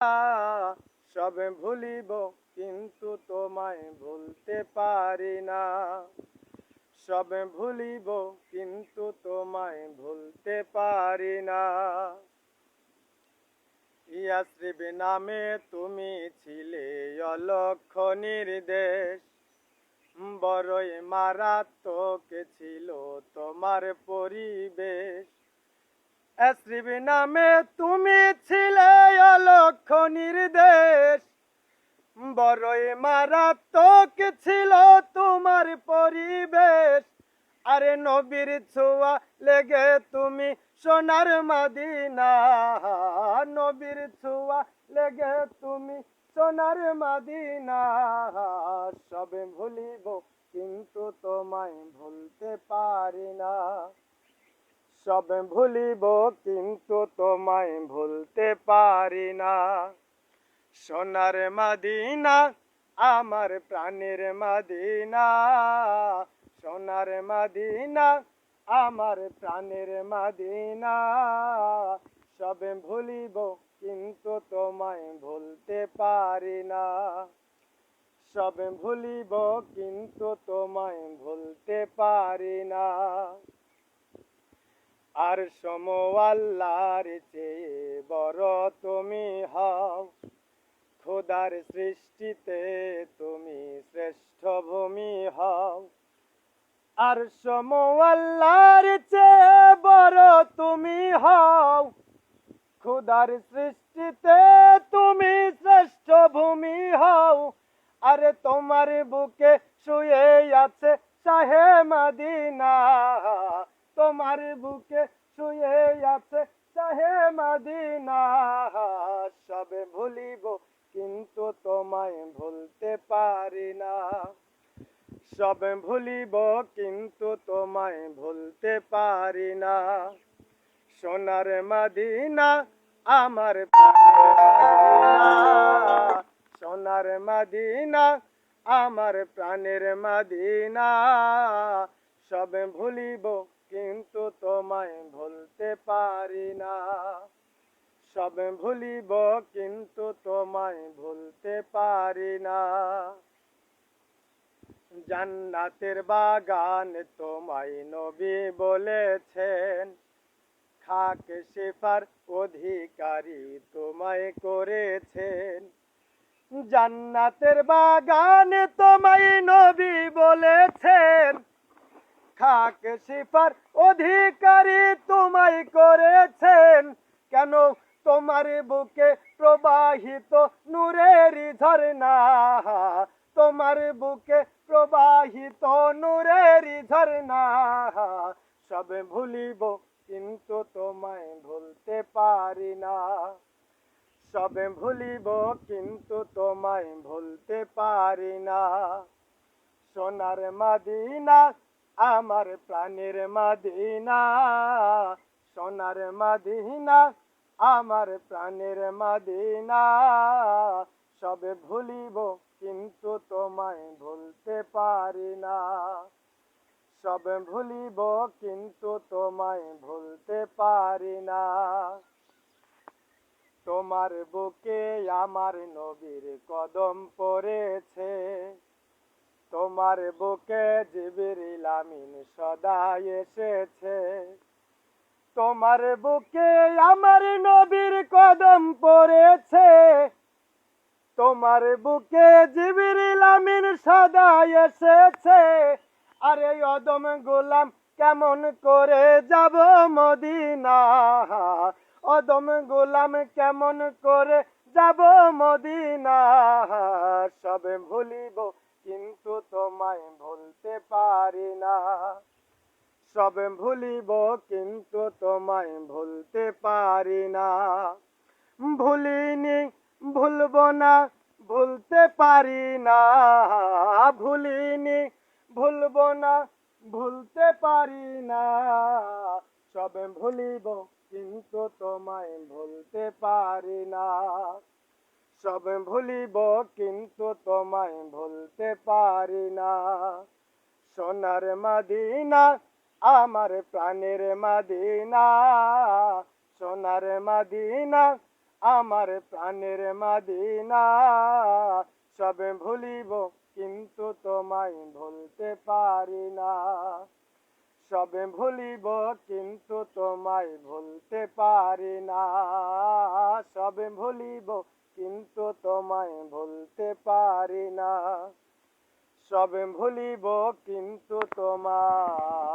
সব ভুলিব কিন্তু তোমায় ভুলতে পারি না। সব ভুলিব কিন্তু তোমায় ভুলতে পারি না। ইয়াসরিব নামে তুমি ছিলে অলক্ষ নির্দেশ, বড়ই মারাত্মক ছিল তোমার পরিবেশ। ইয়াসরিব নামে তুমি ছিলে অলক্ষ নির্দেশ, বড়ই মারাত্মক ছিল তোমার পরিবেশ। আরে নবীর ছোঁয়া লেগে তুমি সোনার মদিনা, নবীর ছোঁয়া লেগে তুমি সোনার মদিনা। সব ভুলিব কিন্তু তোমায় ভুলতে পারি না। সব ভুলিব কিন্তু তোমায় ভুলতে পারি না। সোনার মদিনা আমার প্রাণের মদিনা, সোনার মদিনা আমার প্রাণের মদিনা। সব ভুলিব কিন্তু তোমায় ভুলতে পারি না। সব ভুলিব কিন্তু তোমায় ভুলতে পারি না। আর সম আল্লাহর চেয়ে বড় তুমি হও, খোদার সৃষ্টিতে তুমি শ্রেষ্ঠ ভূমি হও। আর সম আল্লাহর চেয়ে বড় তুমি হও, খোদার সৃষ্টিতে তুমি শ্রেষ্ঠ ভূমি হও। আরে তোমার বুকে শুয়ে আছে শাহে মদিনা, তোমার বুকে শুয়ে আছে শাহে মদিনা। সব ভুলিব কিন্তু তোমায় ভুলতে পারি না। সব ভুলিব কিন্তু তোমায় ভুলতে পারি না। সোনার মদিনা আমার প্রাণের মদিনা, সোনার মদিনা আমার প্রাণের মদিনা। সব ভুলিব কিন্তু তোমায় ভুলতে পারি না। সব ভুলিব কিন্তু তোমায় ভুলতে পারি না। জান্নাতের বাগান তোমায় নবী বলেছেন, খাক শিফার অধিকারী তোমায় করেছেন। জান্নাতের বাগান তোমায় নবী বলেছেন, খাক শিফার অধিকারী তোমায় করেছেন। কেন তোমার বুকে প্রবাহিত নূরের ঝরনা, তোমার বুকে প্রবাহিত নূরের ঝরনা। সব ভুলিব কিন্তু তোমায় ভুলতে পারি না। সব ভুলিব কিন্তু তোমায় ভুলতে পারি না। সোনার মদিনা আমার প্রাণের মদিনা, সোনার মদিনা আমার প্রাণের মদিনা। সব ভুলিব কিন্তু তোমায় ভুলতে পারি না। সব ভুলিব কিন্তু তোমায় ভুলতে পারি না। তোমার বুকে আমার নবীর কদম পড়েছে, তোমার বুকে জিবরিল আমিন সদা এসেছে। তোমার বুকে আমার নবীর কদম পড়েছে, তোমার বুকে জিবরিল আমিন সদা এসেছে। আরে অদম গোলাম কেমন করে যাব মদিনা, অদম গোলাম কেমন করে যাব মদিনা। সব ভুলিব কিন্তু তোমায় ভুলতে পারি না। সব ভুলিব কিন্তু তোমায় ভুলতে পারি না। ভুলিনি ভুলব না ভুলতে পারি না, ভুলিনি ভুলব না ভুলতে পারি না। সব ভুলিব কিন্তু তোমায় ভুলতে পারি না। সব ভুলিব কিন্তু তোমায় ভুলতে পারি না। সোনার মদিনা আমার প্রাণের মদিনা, সোনার মদিনা আমার প্রাণের মাদিনা। সব ভুলিব কিন্তু তোমায় ভুলতে পারি না। সব ভুলিব কিন্তু তোমায় ভুলতে পারি না। সব ভুলিব কিন্তু তোমায় ভুলতে পারি না। সব ভুলিব কিন্তু তোমায়